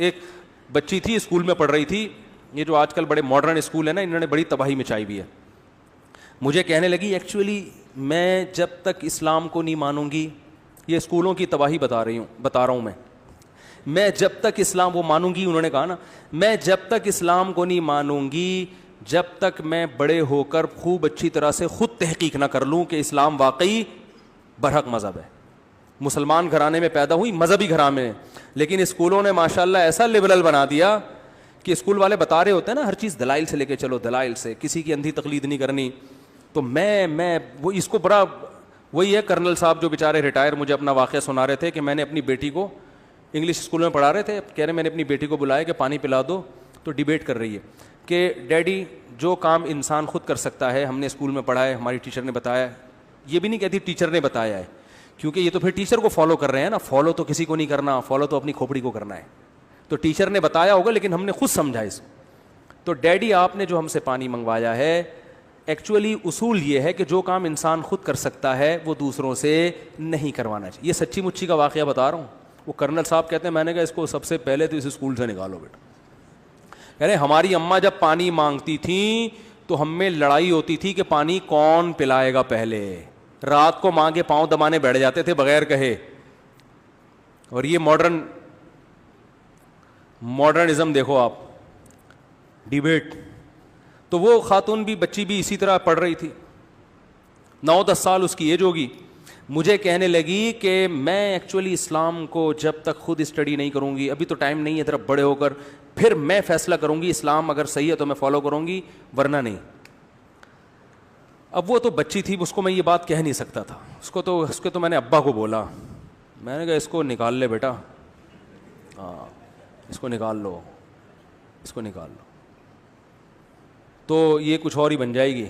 ایک بچی تھی اسکول میں پڑھ رہی تھی, یہ جو آج کل بڑے ماڈرن اسکول ہیں نا, انہوں نے بڑی تباہی مچائی ہوئی ہے. مجھے کہنے لگی ایکچولی میں جب تک اسلام کو نہیں مانوں گی, یہ اسکولوں کی تباہی بتا رہا ہوں میں جب تک اسلام وہ مانوں گی, انہوں نے کہا نا, میں جب تک اسلام کو نہیں مانوں گی جب تک میں بڑے ہو کر خوب اچھی طرح سے خود تحقیق نہ کر لوں کہ اسلام واقعی برحق مذہب ہے. مسلمان گھرانے میں پیدا ہوئی, مذہبی گھرانے میں, لیکن اسکولوں نے ماشاءاللہ ایسا لبرل بنا دیا کہ اسکول والے بتا رہے ہوتے ہیں نا ہر چیز دلائل سے لے کے چلو, دلائل سے, کسی کی اندھی تقلید نہیں کرنی. تو میں وہ اس کو بڑا, وہی ہے کرنل صاحب جو بیچارے ریٹائر, مجھے اپنا واقعہ سنا رہے تھے کہ میں نے اپنی بیٹی کو انگلش اسکول میں پڑھا رہے تھے, کہہ رہے میں نے اپنی بیٹی کو بلایا کہ پانی پلا دو, تو ڈیبیٹ کر رہی ہے کہ ڈیڈی جو کام انسان خود کر سکتا ہے, ہم نے اسکول میں پڑھا ہے, ہماری ٹیچر نے بتایا, یہ بھی نہیں کہتی ٹیچر نے بتایا ہے, کیونکہ یہ تو پھر ٹیچر کو فالو کر رہے ہیں نا, فالو تو کسی کو نہیں کرنا, فالو تو اپنی کھوپڑی کو کرنا ہے. تو ٹیچر نے بتایا ہوگا لیکن ہم نے خود سمجھا اس کو. تو ڈیڈی آپ نے جو ہم سے پانی منگوایا ہے, ایکچولی اصول یہ ہے کہ جو کام انسان خود کر سکتا ہے وہ دوسروں سے نہیں کروانا چاہیے. یہ سچی مچی کا واقعہ بتا رہا ہوں. وہ کرنل صاحب کہتے ہیں میں نے کہا اس کو سب سے پہلے تو اس اسکول سے نکالو بیٹا. کہہ رہے ہماری اماں جب پانی مانگتی تھیں تو ہم میں لڑائی ہوتی تھی کہ پانی کون پلائے گا پہلے, رات کو ماں کے پاؤں دبانے بیٹھ جاتے تھے بغیر کہے. اور یہ ماڈرنزم دیکھو آپ, ڈیبیٹ. تو وہ خاتون بھی, بچی بھی اسی طرح پڑھ رہی تھی, 9-10 سال اس کی ایج ہوگی. مجھے کہنے لگی کہ میں ایکچولی اسلام کو جب تک خود اسٹڈی نہیں کروں گی, ابھی تو ٹائم نہیں ہے, طرف بڑے ہو کر پھر میں فیصلہ کروں گی اسلام اگر صحیح ہے تو میں فالو کروں گی, ورنہ نہیں. اب وہ تو بچی تھی, اس کو میں یہ بات کہہ نہیں سکتا تھا. اس کے تو میں نے ابا کو بولا, میں نے کہا اس کو نکال لے بیٹا, ہاں اس کو نکال لو. تو یہ کچھ اور ہی بن جائے گی.